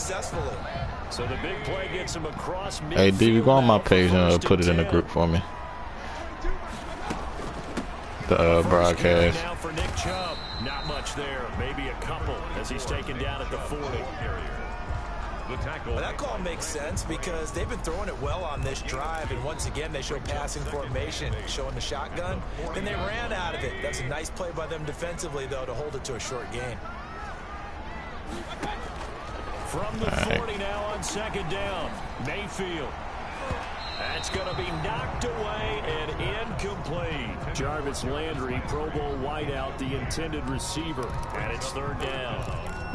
successfully. So the big play gets him across midfield. Hey, D, go on my page and put it in the group for me. The broadcast. Now for Nick Chubb. Not much there. Maybe a couple as he's taken down at the 40. Well, that call makes sense because they've been throwing it well on this drive, and once again they show passing formation, showing the shotgun, and they ran out of it. That's a nice play by them defensively, though, to hold it to a short gain. From the 40 now on second down, Mayfield. That's going to be knocked away and incomplete. Jarvis Landry, Pro Bowl wideout, the intended receiver, and it's third down.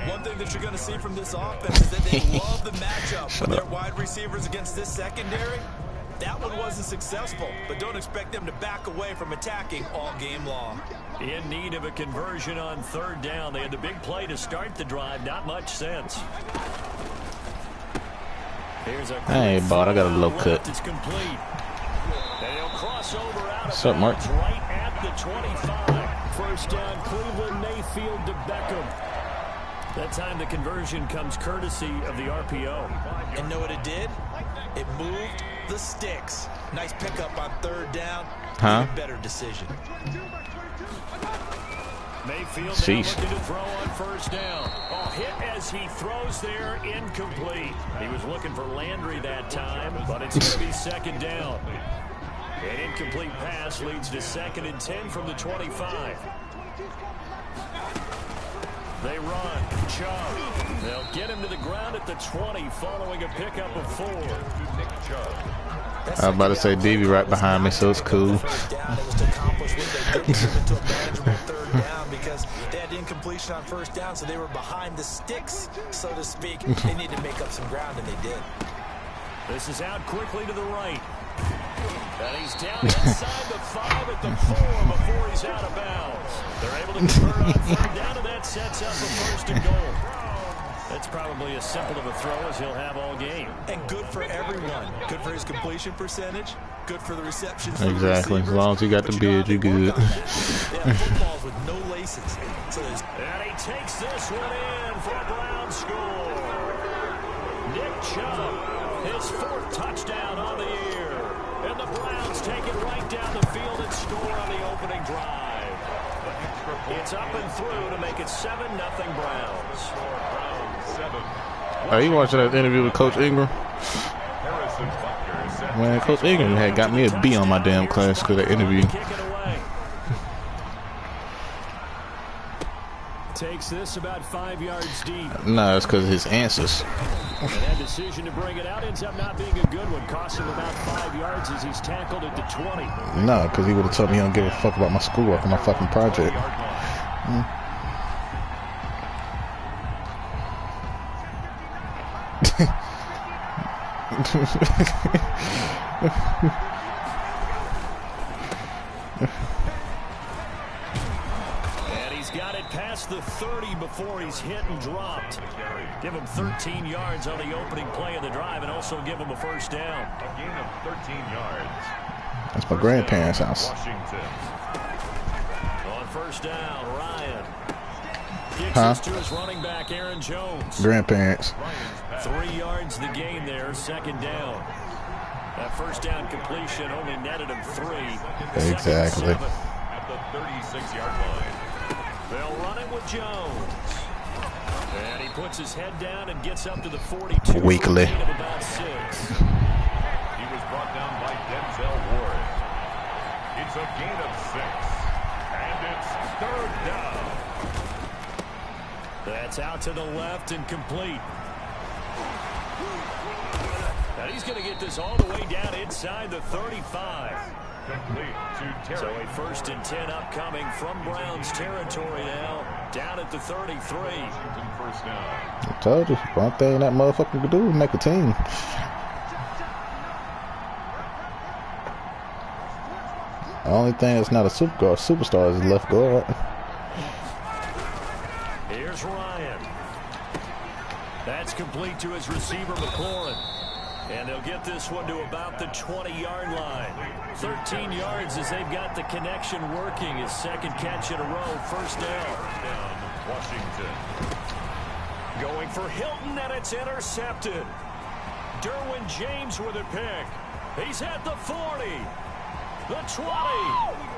One thing that you're going to see from this offense is that they love the matchup with their wide receivers against this secondary. That one wasn't successful, but don't expect them to back away from attacking all game long. In need of a conversion on third down. They had the big play to start the drive. Not much sense. Here's a hey, bud, I got a low cut. It's complete. They'll cross over out What's up, Mark? Right at the 25. First down, Cleveland, Mayfield to Beckham. That time the conversion comes courtesy of the RPO. And know what it did? It moved the sticks. Nice pickup on third down. Even better decision. Mayfield now looking to throw on first down. Oh, hit as he throws there, incomplete. He was looking for Landry that time, but it's going to be second down. An incomplete pass leads to 2nd and 10 from the 25. They run. Chubb. They'll get him to the ground at the 20 following a pickup of 4. I was about to say Davey right behind me, so it's cool. Because they had incompletion on first down, so they were behind the sticks, so to speak. They needed to make up some ground, and they did. This is out quickly to the right. And he's down inside the 5 at the 4 before he's out of bounds. They're able to convert on third down, and that sets up a 1st and goal. That's probably as simple of a throw as he'll have all game. And good for everyone. Good for his completion percentage. Good for the receptions. Exactly. As long as you got the beard, you're good. Yeah, footballs with no laces. So and he takes this one in for a Brown score. Nick Chubb, his 4th touchdown on the year. And the Browns take it right down the field and score on the opening drive. It's up and through to make it 7-0 Browns. Are you watching that interview with Coach Ingram? Man, Coach Ingram had got me a B on my damn class because of that interview. Takes this about 5 yards deep. No, it's because of his answers. And that decision to bring it out ends up not being a good one. Cost him about 5 yards as he's tackled at the 20. No, because he would have told me he don't give a fuck about my schoolwork or my fucking project. And he's got it past the 30 before he's hit and dropped. Give him 13 yards on the opening play of the drive and also give him a 1st down. A gain of 13 yards. That's my grandparents' house. Washington. On 1st down, Ryan. Kicks to his running back, Aaron Jones. Grandparents. 3 yards the gain there, 2nd down. That 1st down completion only netted him 3. Exactly. At the 36-yard line. They'll run it with Jones. And he puts his head down and gets up to the 42. Weakly. Of about 6. He was brought down by Denzel Ward. It's a gain of 6. And it's 3rd down. That's out to the left and complete. Now he's going to get this all the way down inside the 35. Complete to Terry. So a 1st and 10 upcoming from Browns territory now. Down at the 33. First down. I told you, one thing that motherfucker could do is make a team. The only thing that's not a superstar is left guard. Here's Ryan. That's complete to his receiver, McLaurin. And they'll get this one to about the 20-yard line. 13 yards as they've got the connection working. His 2nd catch in a row, 1st down. Washington. Going for Hilton, and it's intercepted. Derwin James with a pick. He's at the 40, the 20,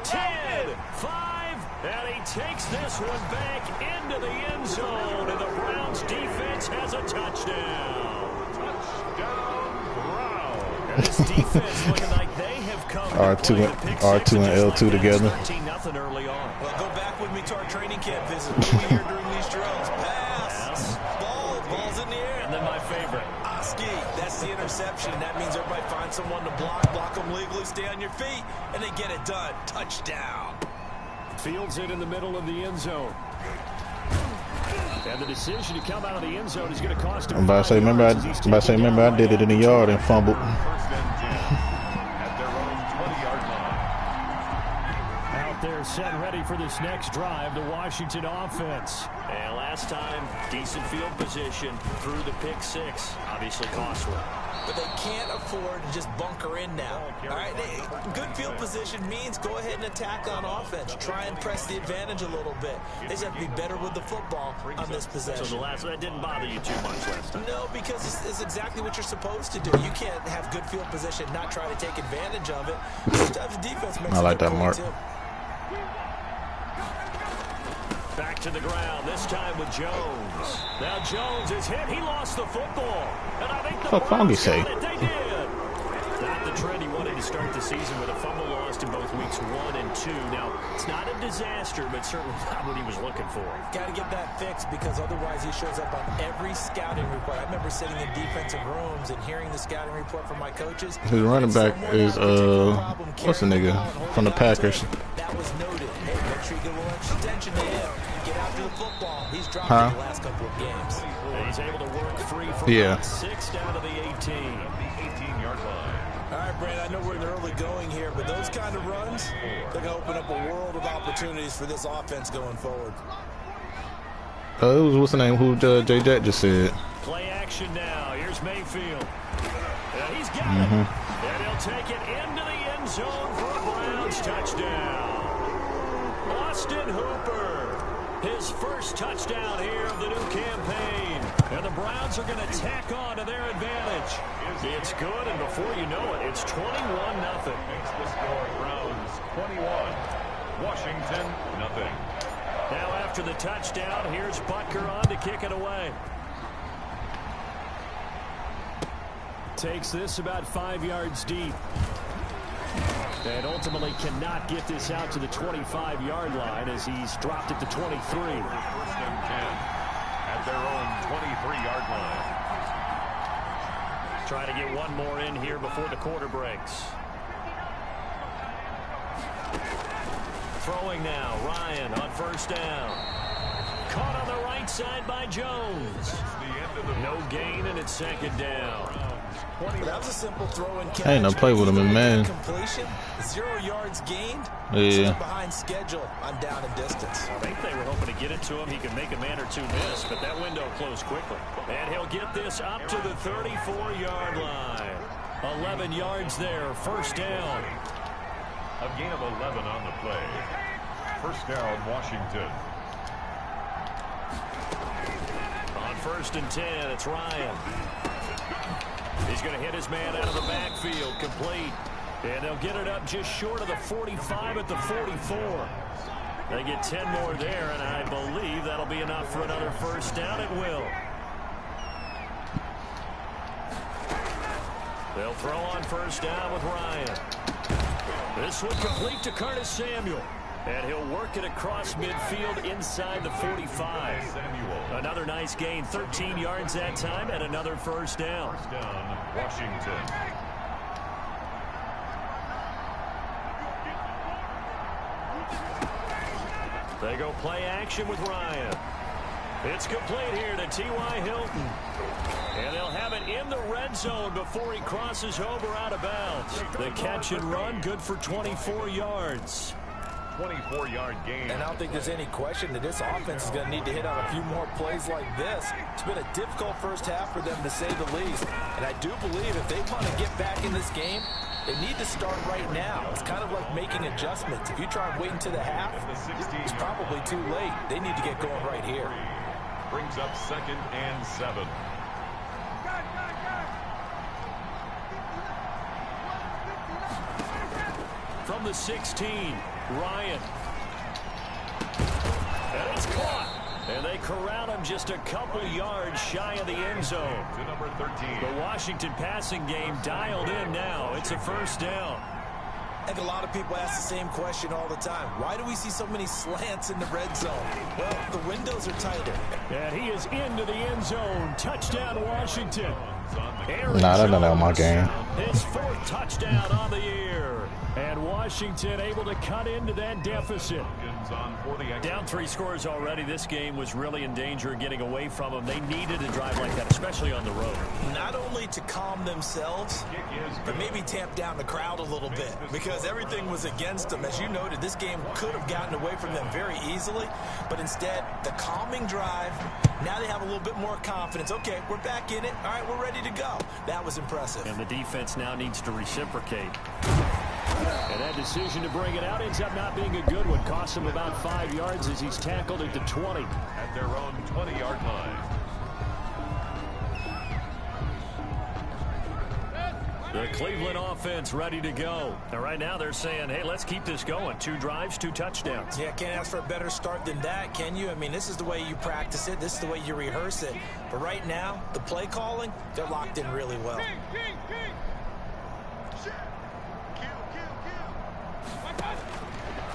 10, 5, and he takes this one back into the end zone, and the Browns defense has a touchdown. Touchdown, Browns. And this defense looking like they have come R2 and L2 together. 13-0 early on. Well, go back with me to our training camp visit. What do we hear during these drills? Pass. Ball's in the air. And then my favorite. Oski, that's the interception. That means everybody finds someone to block them legally, stay on your feet, and they get it done. Touchdown. Fields it in the middle of the end zone. And the decision to come out of the end zone is going to cost him. I'm about to say, remember I did it in the yard and fumbled. First and 10 at their own 20-yard line. Out there set ready for this next drive, the Washington offense. And last time, decent field position through the pick six. Obviously costly. But they can't afford to just bunker in now. All right, good field position means go ahead and attack on offense. Try and press the advantage a little bit. They just have to be better with the football on this possession. So that didn't bother you too much last time? No, because it's exactly what you're supposed to do. You can't have good field position, not try to take advantage of it. Sometimes the defense makes I like that, Mark. too. Back to the ground, this time with Jones. Now Jones is hit. He lost the football. And I think the Browns got it. They did. Not the trend he wanted to start the season with a fumble lost in both weeks 1 and 2. Now, it's not a disaster, but certainly not what he was looking for. Got to get that fixed because otherwise he shows up on every scouting report. I remember sitting in defensive rooms and hearing the scouting report from my coaches. His running back is, what's the nigga from the Packers? That was noted. Hey, make sure you give a little extra attention to him. Get after the football. He's dropped in the last couple of games. And he's able to work free for 6 down to the 18. The 18-yard line. All right, Brandon, I know we're in the early going here, but those kind of runs, they're going to open up a world of opportunities for this offense going forward. It was, what's the name, who Jay Jack just said. Play action now. Here's Mayfield. And he's got it. And he'll take it into the end zone for a Browns touchdown. Austin Hooper, his first touchdown here of the new campaign. And the Browns are going to tack on to their advantage. It's good, and before you know it, it's 21-0. Makes the score Browns 21, Washington nothing. Now after the touchdown, here's Butker on to kick it away. Takes this about 5 yards deep. And ultimately cannot get this out to the 25-yard line as he's dropped it to 23. First and 10 at their own 23-yard line. Trying to get one more in here before the quarter breaks. Throwing now, Ryan on first down. Caught on the right side by Jones. No gain, and it's second down. That was a simple throw and catch. I ain't no play with him, man. Completion, 0 yards gained. Yeah. Behind schedule on down and distance. I think they were hoping to get it to him. He could make a man or two miss, but that window closed quickly. And he'll get this up to the 34-yard line. 11 yards there, first down. A gain of 11 on the play. First down, Washington. On first and 10, it's Ryan. He's going to hit his man out of the backfield, complete. And they'll get it up just short of the 45 at the 44. They get 10 more there, and I believe that'll be enough for another first down. It will. They'll throw on first down with Ryan. This one complete to Curtis Samuel. And he'll work it across midfield inside the 45. Another nice gain, 13 yards that time, and another first down. First down, Washington. They go play action with Ryan. It's complete here to T.Y. Hilton. And they'll have it in the red zone before he crosses over out of bounds. The catch and run, good for 24 yards. 24-yard gain. And I don't think there's any question that this offense is going to need to hit on a few more plays like this. It's been a difficult first half for them, to say the least. And I do believe if they want to get back in this game, they need to start right now. It's kind of like making adjustments. If you try and wait until the half, it's probably too late. They need to get going right here. brings up 2nd and 7. From the 16, Ryan. And it's caught. And they corral him just a couple yards shy of the end zone. To number 13. The Washington passing game dialed in now. It's a first down. I think a lot of people ask the same question all the time. Why do we see so many slants in the red zone? Well, the windows are tighter. And he is into the end zone. Touchdown, Washington. Nah, that don't my game. His 4th touchdown on the year. And Washington able to cut into that deficit. Down 3 scores already. This game was really in danger of getting away from them. They needed a drive like that, especially on the road. Not only to calm themselves, but maybe tamp down the crowd a little bit, because everything was against them. As you noted, this game could have gotten away from them very easily, but instead, the calming drive, now they have a little bit more confidence. Okay, we're back in it. All right, we're ready to go. That was impressive. And the defense now needs to reciprocate. And that decision to bring it out ends up not being a good one. Costs him about 5 yards as he's tackled at the 20. At their own 20-yard line. The Cleveland offense ready to go. And right now they're saying, hey, let's keep this going. 2 drives, 2 touchdowns. Yeah, can't ask for a better start than that, can you? I mean, this is the way you practice it. This is the way you rehearse it. But right now, the play calling, they're locked in really well.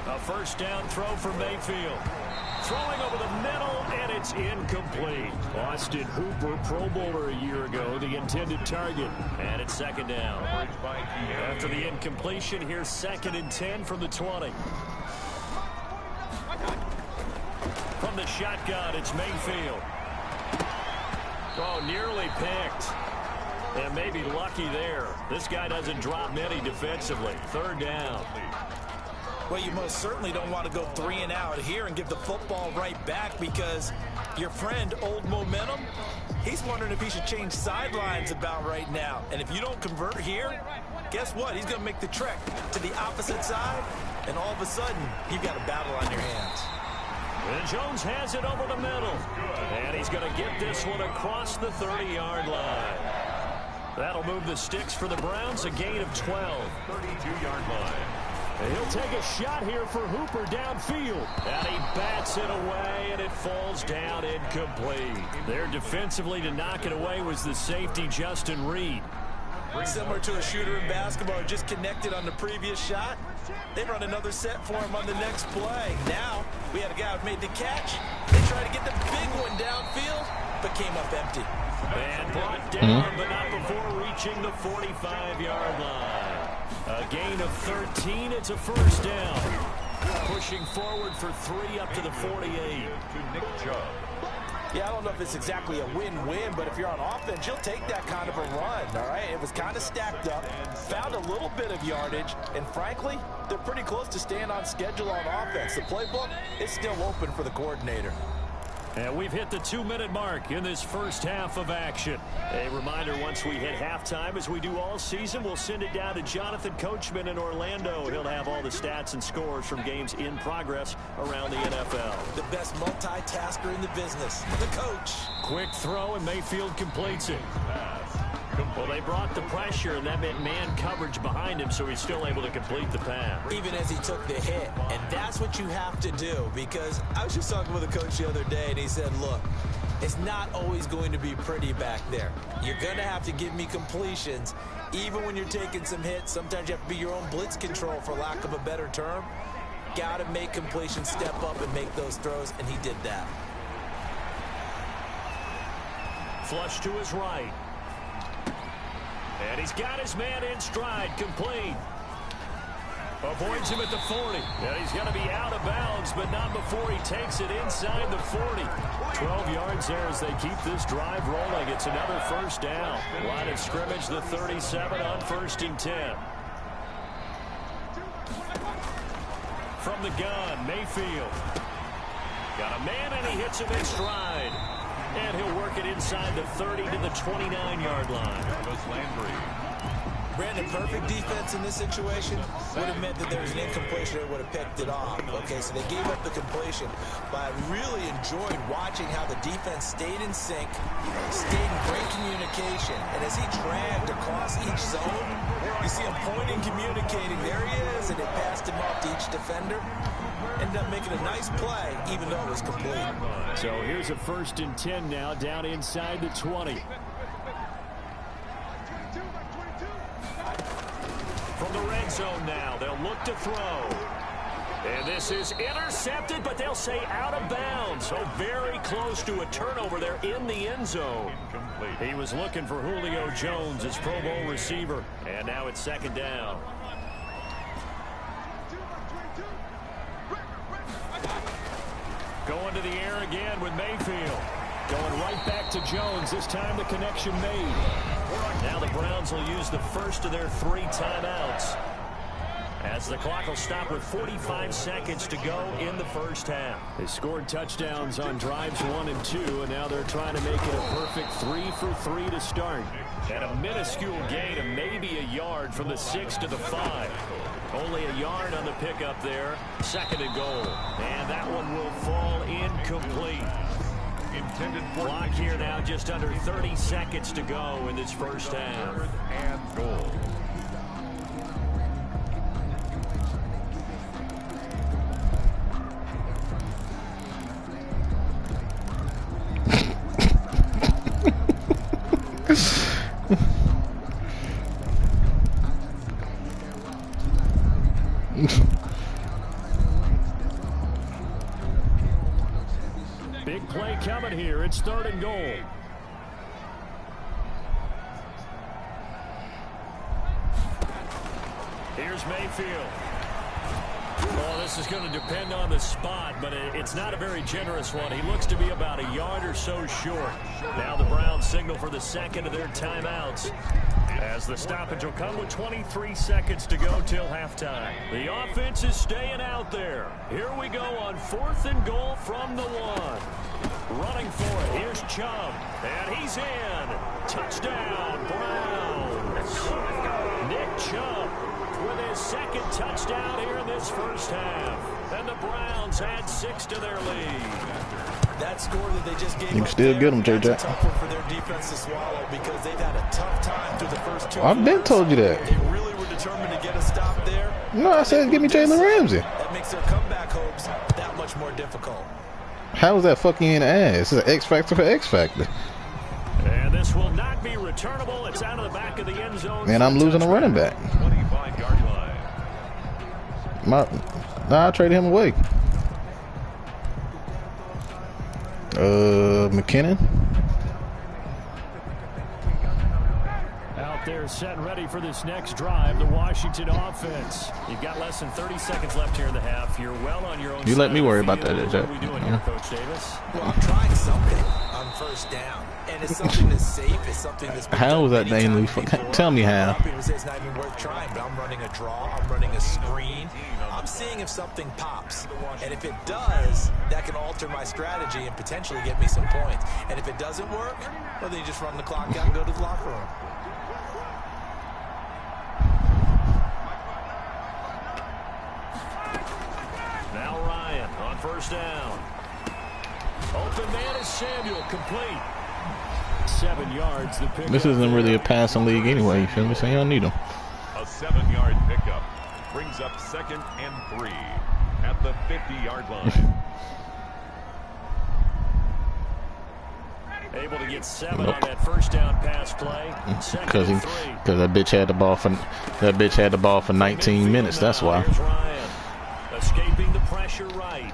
A first down throw for Mayfield. Throwing over the middle, and it's incomplete. Austin Hooper, Pro Bowler a year ago, the intended target. And it's 2nd down. After the incompletion, here's 2nd and 10 from the 20. From the shotgun, it's Mayfield. Oh, nearly picked. And maybe lucky there. This guy doesn't drop many defensively. 3rd down. Well, you most certainly don't want to go 3 and out here and give the football right back, because your friend, Old Momentum, he's wondering if he should change sidelines about right now. And if you don't convert here, guess what? He's going to make the trek to the opposite side, and all of a sudden, you've got a battle on your hands. And Jones has it over the middle. And he's going to get this one across the 30-yard line. That'll move the sticks for the Browns, a gain of 12. 32-yard line. And he'll take a shot here for Hooper downfield. And he bats it away, and it falls down incomplete. There defensively to knock it away was the safety, Justin Reed. Similar to a shooter in basketball, just connected on the previous shot. They run another set for him on the next play. Now, we had a guy who made the catch. They tried to get the big one downfield, but came up empty. And brought down, but not before reaching the 45-yard line. A gain of 13. It's a first down. Pushing forward for 3 up to the 48. To Nick Chubb. Yeah, I don't know if it's exactly a win-win, but if you're on offense, you'll take that kind of a run, all right? It was kind of stacked up, found a little bit of yardage, and frankly, they're pretty close to staying on schedule on offense. The playbook is still open for the coordinator. And we've hit the 2-minute mark in this first half of action. A reminder, once we hit halftime, as we do all season, we'll send it down to Jonathan Coachman in Orlando. He'll have all the stats and scores from games in progress around the NFL. The best multitasker in the business, the coach. Quick throw, and Mayfield completes it. Well, they brought the pressure, and that meant man coverage behind him, so he's still able to complete the pass. Even as he took the hit. And that's what you have to do, because I was just talking with a coach the other day, and he said, look, it's not always going to be pretty back there. You're going to have to give me completions, even when you're taking some hits. Sometimes you have to be your own blitz control, for lack of a better term. Got to make completions, step up, and make those throws, and he did that. Flush to his right. And he's got his man in stride, complete. Avoids him at the 40. And he's going to be out of bounds, but not before he takes it inside the 40. 12 yards there as they keep this drive rolling. It's another first down. Line of scrimmage, the 37 on 1st and 10. From the gun, Mayfield. Got a man, and he hits him in stride. And he'll work it inside the 30 to the 29-yard line. Brandon, perfect defense in this situation would have meant that there was an incompletion or would have picked it off. Okay, so they gave up the completion, but I really enjoyed watching how the defense stayed in sync, stayed in great communication, and as he dragged across each zone, you see him pointing, communicating. There he is, and it passed him off to each defender. Ended up making a nice play, even though it was complete. So here's a 1st and 10 now, down inside the 20. From the red zone now, they'll look to throw. And this is intercepted, but they'll say out of bounds. So very close to a turnover there in the end zone. He was looking for Julio Jones, his Pro Bowl receiver. And now it's 2nd down. Going to the air again with Mayfield. Going right back to Jones. This time the connection made. Now the Browns will use the first of their 3 timeouts, as the clock will stop with 45 seconds to go in the first half. They scored touchdowns on drives 1 and 2, and now they're trying to make it a perfect 3 for 3 to start. And a minuscule gain of maybe a yard from the 6 to the 5. Only a yard on the pickup there. 2nd and goal. And that one will fall incomplete. Intended clock here now, just under 30 seconds to go in this first half. 3rd and goal. Big play coming here. It's 3rd and goal. Here's Mayfield. Well, this is going to depend on the spot, but it's not a very generous one. He looks to be about a yard or so short. Now the Browns signal for the 2nd of their timeouts, as the stoppage will come with 23 seconds to go till halftime. The offense is staying out there. Here we go on 4th and goal from the 1. Running for it. Here's Chubb. And he's in. Touchdown, Browns. Nick Chubb with his 2nd touchdown here in this first half. And the Browns add 6 to their lead. That score that they just gave you can up still there, get them, JJ. that's a tough one for their defense to swallow, because they've had a tough time through the first 2 I've been told you that. They really were determined to get a stop there. No, I said give me Jalen Ramsey. That makes their comeback hopes that much more difficult. How is that fucking in the ass? It's an X factor for X factor. And this will not be returnable. It's out of the back of the end zone. And I'm losing a running back. 25-yard line. Nah, I traded him away. McKinnon. Out there set and ready for this next drive, the Washington offense. You've got less than 30 seconds left here in the half. You're well on your own. You let me worry about field. that, What are we doing here, Coach Davis? Well, I'm trying something on 1st down. And it's something that's safe. It's something that's been How was that done dang many loose? times before. Tell me how. People say it's not even worth trying, but I'm running a draw. I'm running a screen. I'm seeing if something pops. And if it does, that can alter my strategy and potentially get me some points. And if it doesn't work, well, then you just run the clock out and go to the locker room. Now Ryan on 1st down. Open man is Samuel, complete. 7 yards. The pick. This isn't really a passing league anyway. You feel me? So you don't need them. A 7-yard pickup brings up 2nd and 3 at the 50-yard line. Able to get 7 on that 1st down pass play. Because that bitch had the ball for 19 minutes. That's why. Here's Ryan, escaping the pressure right.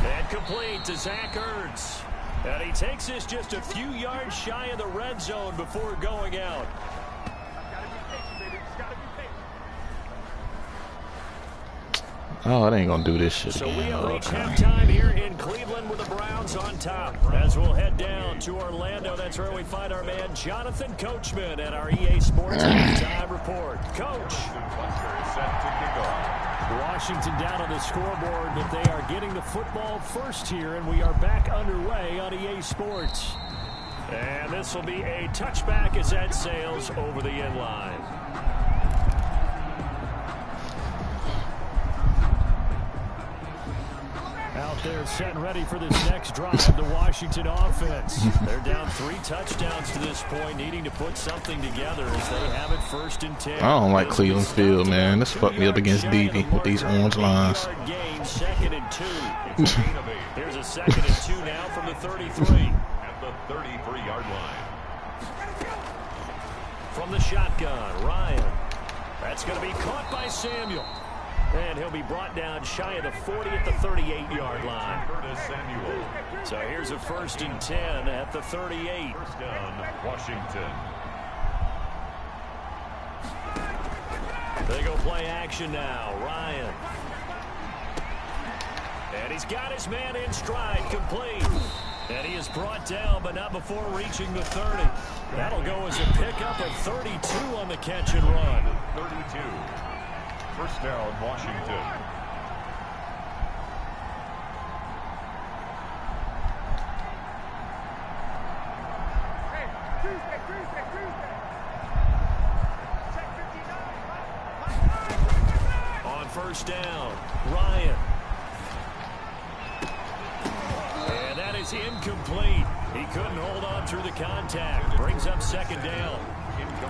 And complete to Zach Ertz. And he takes this just a few yards shy of the red zone before going out. Oh, it ain't gonna do this shit So again. we have reached Okay. halftime here in Cleveland with the Browns on top. As we'll head down to Orlando, that's where we find our man Jonathan Coachman at our EA Sports Halftime Report. Coach. Washington down on the scoreboard, but they are getting the football first here, and we are back underway on EA Sports. And this will be a touchback as that sails over the end line. Out there set and ready for this next drive, the Washington offense. They're down 3 touchdowns to this point, needing to put something together as they have it 1st and 10. I don't like Cleveland Field, man. This fucked me up against Deavy with these orange lines. Gain, 2nd and 2. Here's a 2nd and 2 now from the 33. At the 33-yard line. From the shotgun, Ryan. That's going to be caught by Samuel. And he'll be brought down shy of the 40 at the 38-yard line. So here's a 1st and 10 at the 38. First down, Washington. They go play action now. Ryan. And he's got his man in stride, complete. And he is brought down, but not before reaching the 30. That'll go as a pickup of 32 on the catch and run. 32. First down, Washington. On first down, Ryan. And that is incomplete. He couldn't hold on through the contact. Brings up 2nd down.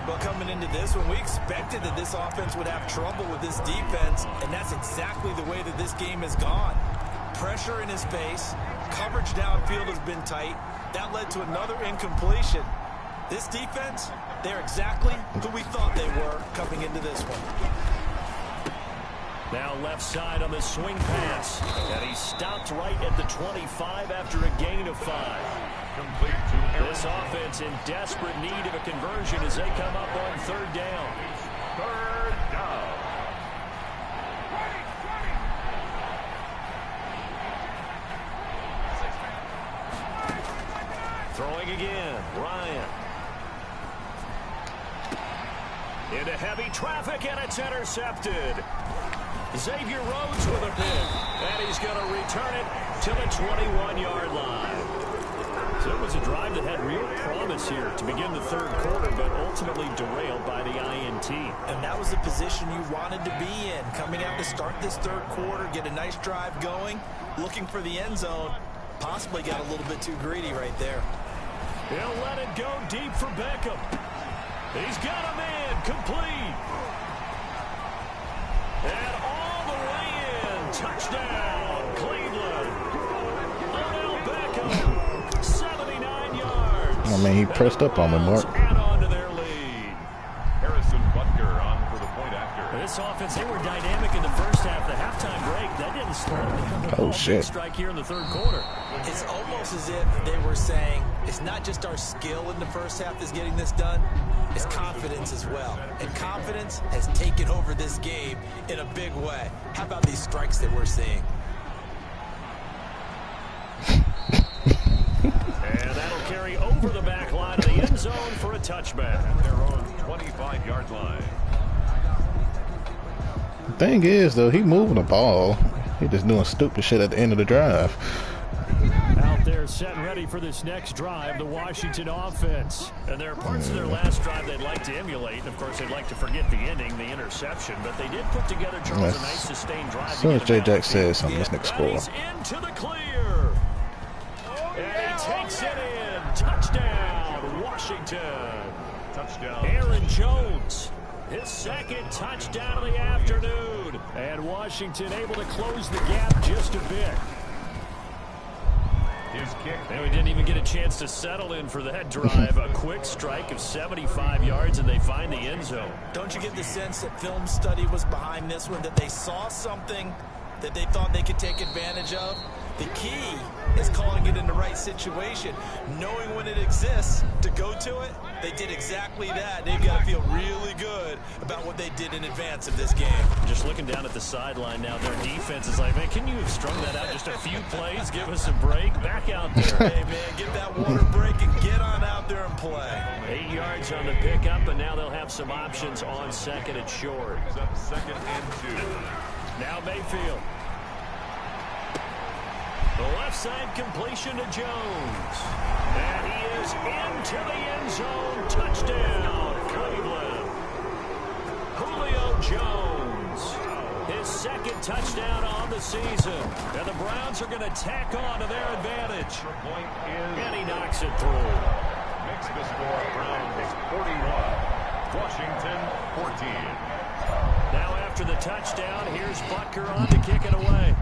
Well, coming into this one, we expected that this offense would have trouble with this defense, and that's exactly the way that this game has gone. Pressure in his face, coverage downfield has been tight. That led to another incompletion. This defense, they're exactly who we thought they were coming into this one. Now left side on the swing pass, and he stopped right at the 25 after a gain of 5. Complete to This offense in desperate need of a conversion as they come up on 3rd down. 3rd down. Throwing again, Ryan. Into heavy traffic, and it's intercepted. Xavier Rhodes with a pick, and he's going to return it to the 21-yard line. So it was a drive that had real promise here to begin the 3rd quarter, but ultimately derailed by the INT. And that was the position you wanted to be in, coming out to start this 3rd quarter, get a nice drive going, looking for the end zone. Possibly got a little bit too greedy right there. He'll let it go deep for Beckham. He's got a man, complete. And all the way in, touchdown, Cleveland. Odell Beckham, 79 yards. I mean, he pressed up on me, Mark. Add on to their lead. Harrison Butker on for the point after. This offense, they were dynamic in the first half. The halftime break, that didn't slow them. Oh, shit. Strike here in the 3rd quarter. It's almost as if they were saying, it's not just our skill in the first half that's getting this done, it's confidence as well. And confidence has taken over this game in a big way. How about these strikes that we're seeing? And that'll carry over the back line of the end zone for a touchback. At their own 25-yard line. The thing is, though, he moving the ball. He just doing stupid shit at the end of the drive. Out there set and ready for this next drive, the Washington offense. And there are parts of their last drive they'd like to emulate. And, of course, they'd like to forget the ending, the interception. But they did put together, Charles, a nice sustained drive. As soon as J. Jack says something, this nigga score. He's into the clear. And he takes it in. Touchdown, Washington. Touchdown. Aaron Jones. His 2nd touchdown of the afternoon. And Washington able to close the gap just a bit. His kick. And we didn't even get a chance to settle in for that drive. A quick strike of 75 yards, and they find the end zone. Don't you get the sense that film study was behind this one, that they saw something that they thought they could take advantage of? The key is calling it in the right situation, knowing when it exists to go to it. They did exactly that. They've got to feel really good about what they did in advance of this game. Just looking down at the sideline now, their defense is like, man, can you have strung that out just a few plays? Give us a break. Back out there. Hey, man, get that water break and get on out there and play. 8 yards on the pickup, and now they'll have some options on 2nd and short. It's up 2nd and 2. Now Mayfield. The left side completion to Jones. And he is in touchdown on the season. And the Browns are going to tack on to their advantage. And he knocks it through. Makes the score Browns 41, Washington 14. Now after the touchdown, here's Butker on to kick it away.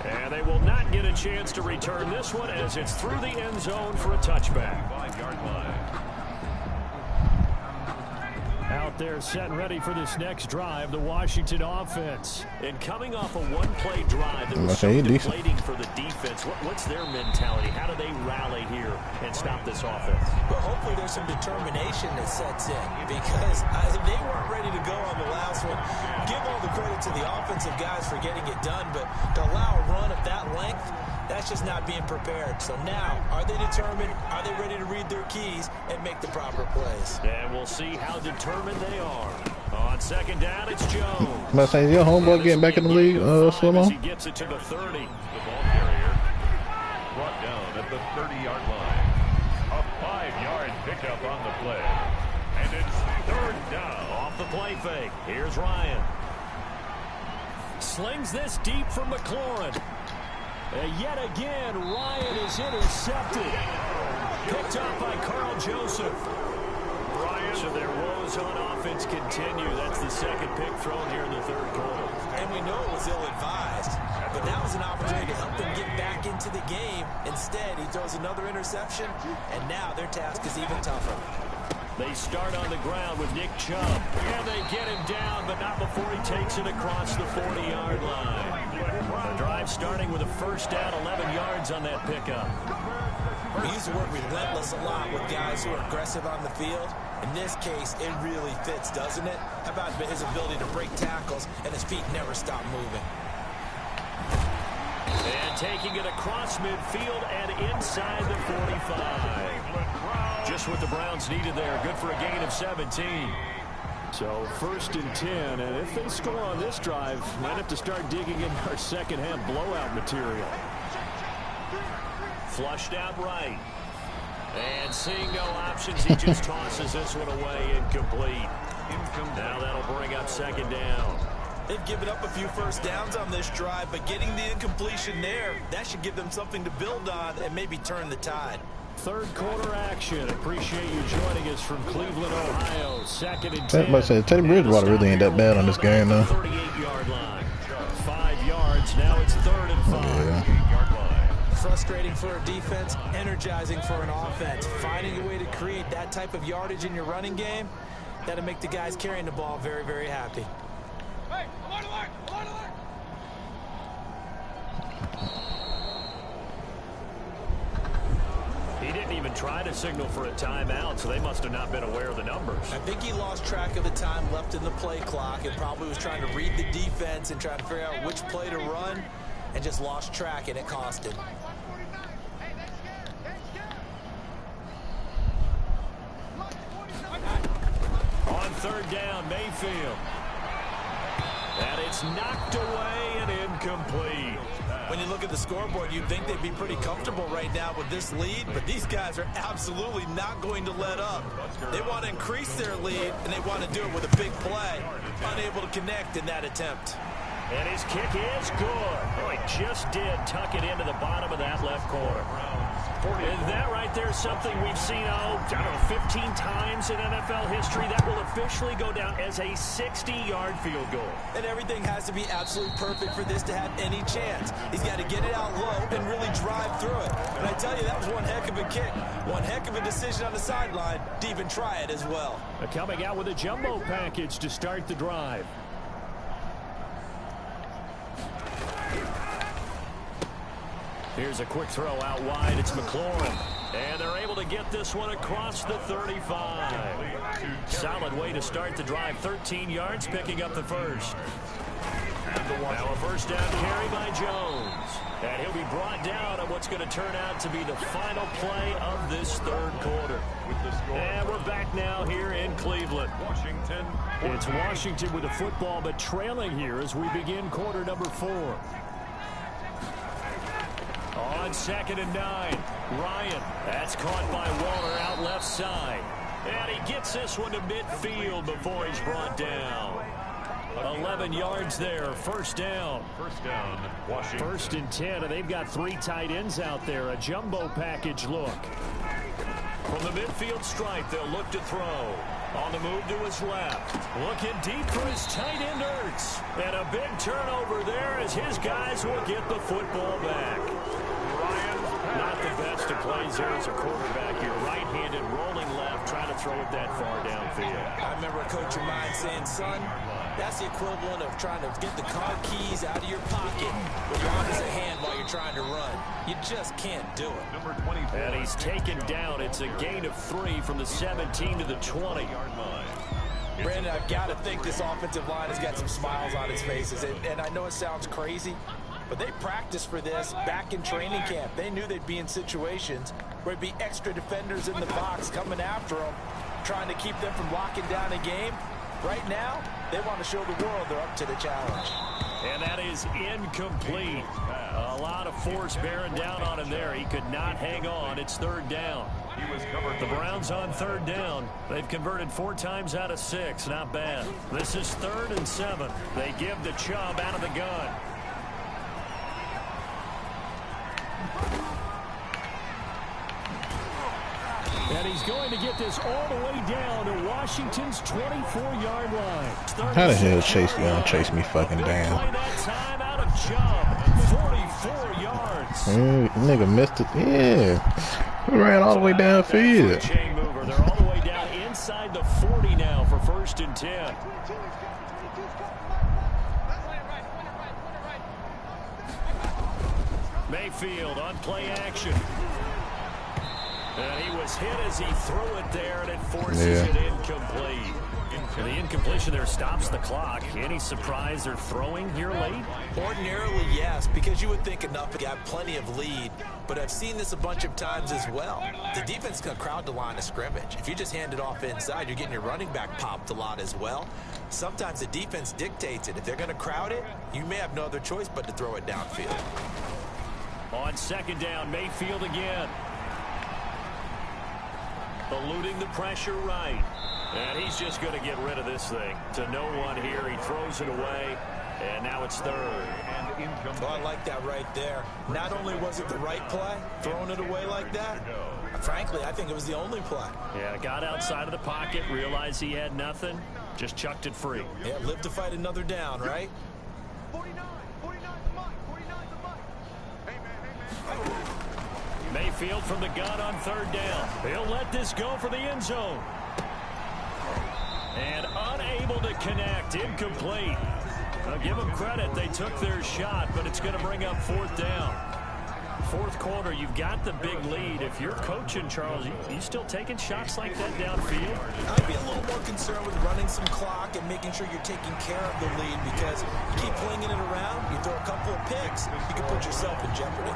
And they will not get a chance to return this one as it's through the end zone for a touchback. 5-yard line. Out there set and ready for this next drive, the Washington offense. And coming off a one-play drive that was so deflating for the defense, what's their mentality? How do they rally here and stop this offense? Well, hopefully there's some determination that sets in because they weren't ready to go on the last one. Give all the credit to the offensive guys for getting it done, but to allow a run of that length, that's just not being prepared. So now, are they determined? Are they ready to read their keys and make the proper plays? And we'll see how determined they are. On second down, it's Jones. I'm about to say, is your homeboy getting back in the league, Slow-mo? He gets it to the 30. The ball carrier brought down at the 30-yard line. A 5-yard pickup on the play. And it's third down. Off the play fake. Here's Ryan. Slings this deep for McLaurin. And yet again, Ryan is intercepted. Picked up by Carl Joseph. So their woes on offense continue. That's the second pick thrown here in the third quarter. And we know it was ill-advised, but that was an opportunity to help them get back into the game. Instead, he throws another interception, and now their task is even tougher. They start on the ground with Nick Chubb. And they get him down, but not before he takes it across the 40-yard line. The drive starting with a first down, 11 yards on that pickup. We use the word relentless a lot with guys who are aggressive on the field. In this case, it really fits, doesn't it? How about his ability to break tackles and his feet never stop moving? And taking it across midfield and inside the 45. Just what the Browns needed there. Good for a gain of 17. So first and 10, and if they score on this drive, might have to start digging in our second half blowout material. Flushed out right. And seeing no options, he just tosses this one away incomplete. Now that'll bring up second down. They've given up a few first downs on this drive, but getting the incompletion there, that should give them something to build on and maybe turn the tide. Third quarter action. Appreciate you joining us from Cleveland, Ohio. Second and 10. I say, Teddy Bridgewater really ain't that bad on this game, though. 38-yard line. 5 yards. Now it's third and 5. Yeah. Frustrating for a defense, energizing for an offense. Finding a way to create that type of yardage in your running game, that'll make the guys carrying the ball very, very happy. Hey, he didn't even try to signal for a timeout, so they must have not been aware of the numbers. I think he lost track of the time left in the play clock and probably was trying to read the defense and trying to figure out which play to run and just lost track, and it cost him. On third down, Mayfield. And it's knocked away and incomplete. When you look at the scoreboard, you'd think they'd be pretty comfortable right now with this lead, but these guys are absolutely not going to let up. They want to increase their lead, and they want to do it with a big play. Unable to connect in that attempt. And his kick is good. Oh, he just did tuck it into the bottom of that left corner. And that right there is something we've seen, I don't know, 15 times in NFL history. That will officially go down as a 60-yard field goal. And everything has to be absolutely perfect for this to have any chance. He's got to get it out low and really drive through it. And I tell you, that was one heck of a kick. One heck of a decision on the sideline to even try it as well. Coming out with a jumbo package to start the drive. Here's a quick throw out wide. It's McLaurin. And they're able to get this one across the 35. Solid way to start the drive. 13 yards, picking up the first. Now a first down carry by Jones. And he'll be brought down on what's going to turn out to be the final play of this third quarter. And we're back now here in Cleveland. Washington. It's Washington with the football, but trailing here as we begin quarter number 4. On second and 9, Ryan. That's caught by Waller out left side. And he gets this one to midfield before he's brought down. 11 yards there, first down. First down, Washington. 1st and 10, and they've got 3 tight ends out there. A jumbo package look. From the midfield stripe, they'll look to throw. On the move to his left. Looking deep for his tight end, Ertz. And a big turnover there as his guys will get the football back. Not the best of plays there as a quarterback. You're right-handed, rolling left, trying to throw it that far downfield. I remember a coach of mine saying, son, that's the equivalent of trying to get the car keys out of your pocket with your opposite hand while you're trying to run. You just can't do it. Number 24. And he's taken down. It's a gain of 3 from the 17 to the 20. Brandon, I've got to think this offensive line has got some smiles on its faces. And I know it sounds crazy, but they practiced for this back in training camp. They knew they'd be in situations where there'd be extra defenders in the box coming after them, trying to keep them from locking down a game. Right now, they want to show the world they're up to the challenge. And that is incomplete. A lot of force bearing down on him there. He could not hang on. It's 3rd down. He was covered. The Browns on 3rd down. They've converted 4 times out of 6. Not bad. This is 3rd and 7. They give the Chubb out of the gun. And he's going to get this all the way down to Washington's 24-yard line. How the hell Chase gonna chase me fucking down? Play that time out of Chubb. 44 yards. Nigga missed it. Yeah. We ran all the way downfield. Chain mover. They're all the way down inside the 40 now for 1st and 10. Mayfield on play action. And he was hit as he threw it there, and it forces it incomplete. And the incompletion there stops the clock. Any surprise they're throwing here late? Ordinarily, yes, because you would think enough got plenty of lead. But I've seen this a bunch of times as well. The defense can crowd the line of scrimmage. If you just hand it off inside, you're getting your running back popped a lot as well. Sometimes the defense dictates it. If they're going to crowd it, you may have no other choice but to throw it downfield. On 2nd down, Mayfield again. Eluding the pressure right. And he's just going to get rid of this thing. To no one here. He throws it away. And now it's 3rd. Well, I like that right there. Not only was it the right play, throwing it away like that, frankly, I think it was the only play. Yeah, got outside of the pocket, realized he had nothing, just chucked it free. Yeah, live to fight another down, right? 49 Mayfield from the gun on 3rd down. He'll let this go for the end zone. And unable to connect. Incomplete. I'll give them credit. They took their shot, but it's going to bring up 4th down. 4th quarter, you've got the big lead. If you're coaching, Charles, you still taking shots like that downfield? I'd be a little more concerned with running some clock and making sure you're taking care of the lead, because you keep flinging it around, you throw a couple of picks, you can put yourself in jeopardy.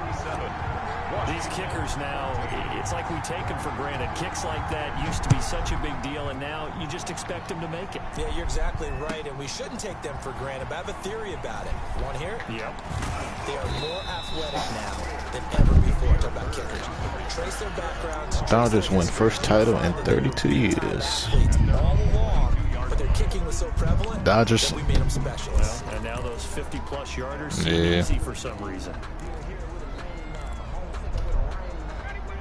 These kickers now, it's like we take them for granted. Kicks like that used to be such a big deal, and now you just expect them to make it. Yeah, you're exactly right, and we shouldn't take them for granted, but I have a theory about it. You want to hear it? Yep. They are more athletic now than ever before. Talk about kickers. Trace their backgrounds. Dodgers win first title in 32 years. All along, but their kicking was so prevalent Dodgers. that we made them specialists. Well, and now those 50-plus yarders seem easy for some reason.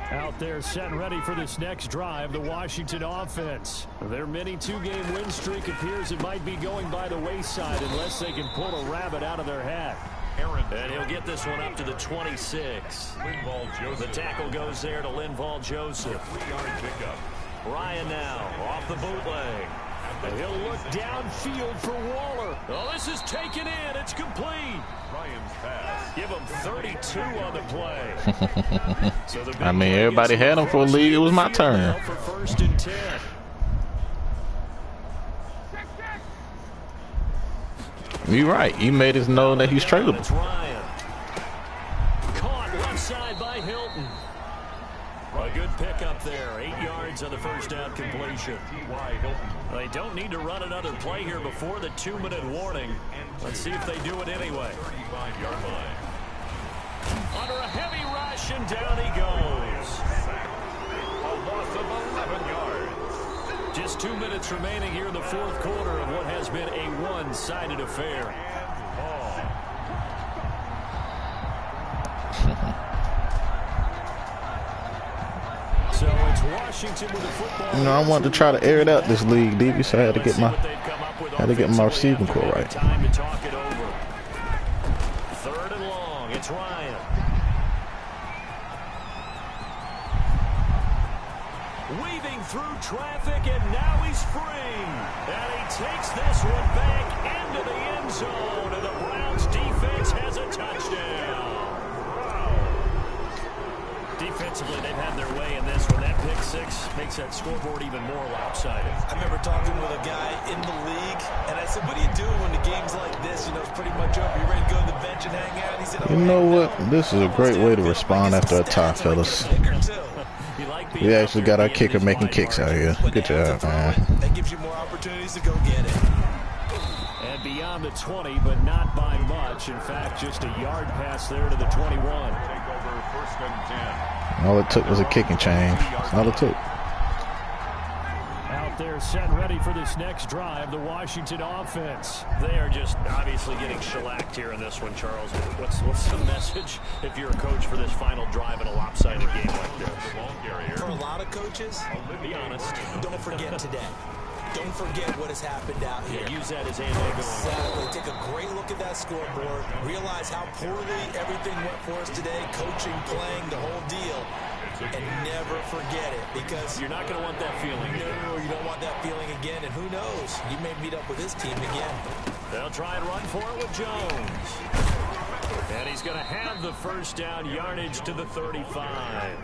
Out there set and ready for this next drive, the Washington offense. Their mini 2-game win streak appears it might be going by the wayside unless they can pull a rabbit out of their hat. And he'll get this one up to the 26. The tackle goes there to Linval Joseph. Ryan now off the bootleg. And he'll look downfield for Waller. Oh, this is taken in. It's complete. Ryan's pass. Give him 32 on the play. So the I mean, everybody had him for a lead. It was my turn. For 1st and 10. You're right. You made us know that he's tradable. It's Ryan. Caught left side by Hilton. A good pickup there. 8 yards on the first down completion. They don't need to run another play here before the 2-minute warning. Let's see if they do it anyway. 35-yard line. Under a heavy rush, and down he goes. A loss of 11 yards. Just 2 minutes remaining here in the fourth quarter of what has been a one-sided affair. So it's Washington with the football. You know, I wanted to try to air it out this league, DB, so I had to get my receiving core right. Time to talk it over. Third and long. It's Ryan. Weaving through traffic, and now he's free. And he takes this one back into the end zone, and the Browns defense has a touchdown. Defensively, they've had their way in this one. That pick six makes that scoreboard even more lopsided. I remember talking with a guy in the league, and I said, what do you do when the game's like this? You know, it's pretty much over. You're ready to go to the bench and hang out? He said, oh, you know what? This is a great way to respond after a tie, fellas. We actually got our kicker making kicks out here. Good job, man. That gives you more opportunities to go get it. And beyond the 20, but not by much. In fact, just a yard pass there to the 21. Take over first and 10. All it took was a kicking change. That's all it took. Out there set and ready for this next drive, the Washington offense. They are just obviously getting shellacked here in this one, Charles. What's the message if you're a coach for this final drive in a lopsided game like this? For a lot of coaches, Be honest. don't forget today. Don't forget what has happened out here. Yeah, use that as ammo going Exactly. Take a great look at that scoreboard. Realize how poorly everything went for us today. Coaching, playing, the whole deal. And never forget it, because You're not going to want that feeling. no, you don't want that feeling again. And who knows? You may meet up with this team again. They'll try and run for it with Jones. And he's going to have the first down, yardage to the 35.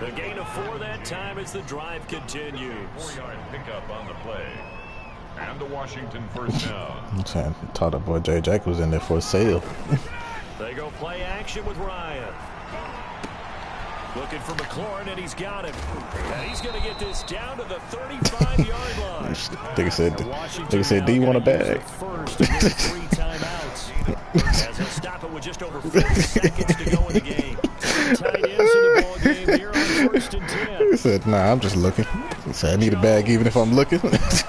The gain of 4 that time as the drive continues. 4-yard pickup on the play. And the Washington first down. I thought that boy Jay Jack was in there for a sale. They go play action with Ryan. Looking for McLaurin, and he's got him. And he's going to get this down to the 35-yard line. They said, do you want a bag? First and 3 timeouts. As he'll stop it with just over 4 seconds to go in the game. Tight ends in the ball game here on first and 10. He said, nah, I'm just looking. He said, I need a bag even if I'm looking. It's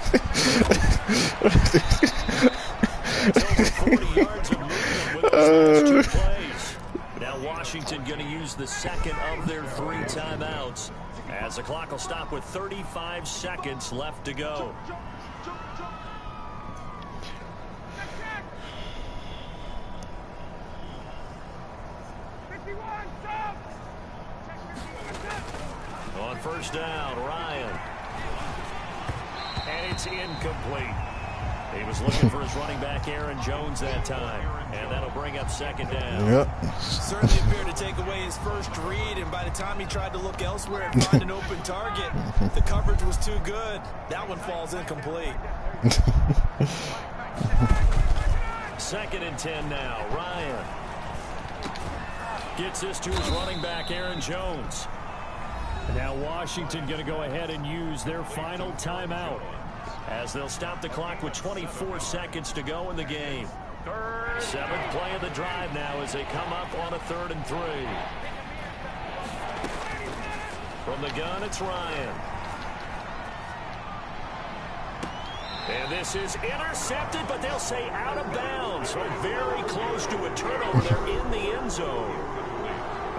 over 40 yards of movement with those last 2 plays. Now Washington going to use the second of their 3 timeouts as the clock will stop with 35 seconds left to go. On first down, Ryan. And it's incomplete. He was looking for his running back, Aaron Jones, that time. And that'll bring up second down. Yep. Certainly appeared to take away his first read, and by the time he tried to look elsewhere and find an open target, the coverage was too good. That one falls incomplete. Second and 10 now. Ryan gets this to his running back, Aaron Jones. Now Washington going to go ahead and use their final timeout as they'll stop the clock with 24 seconds to go in the game. 7th play of the drive now as they come up on a 3rd and 3. From the gun, it's Ryan. And this is intercepted, but they'll say out of bounds. So very close to a turnover. They're in the end zone.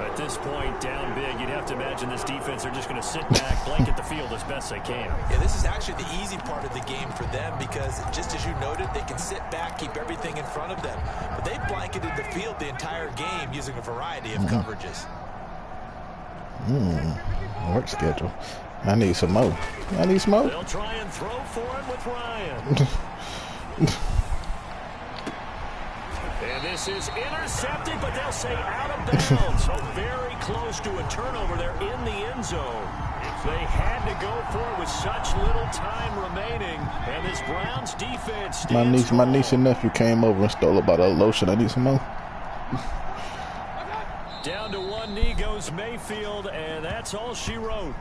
At this point, down big, you'd have to imagine this defense are just going to sit back, blanket the field as best they can. Yeah, this is actually the easy part of the game for them because, just as you noted, they can sit back, keep everything in front of them. But they've blanketed the field the entire game using a variety of coverages. Work schedule. I need some more. I need some more. They'll try and throw for him with Ryan. And this is intercepted, but they'll say out of bounds. So very close to a turnover. They're in the end zone. They had to go for it with such little time remaining. And this Browns defense stands My niece and nephew came over and stole about a lotion. I need some more. Down to one knee goes Mayfield, and that's all she wrote.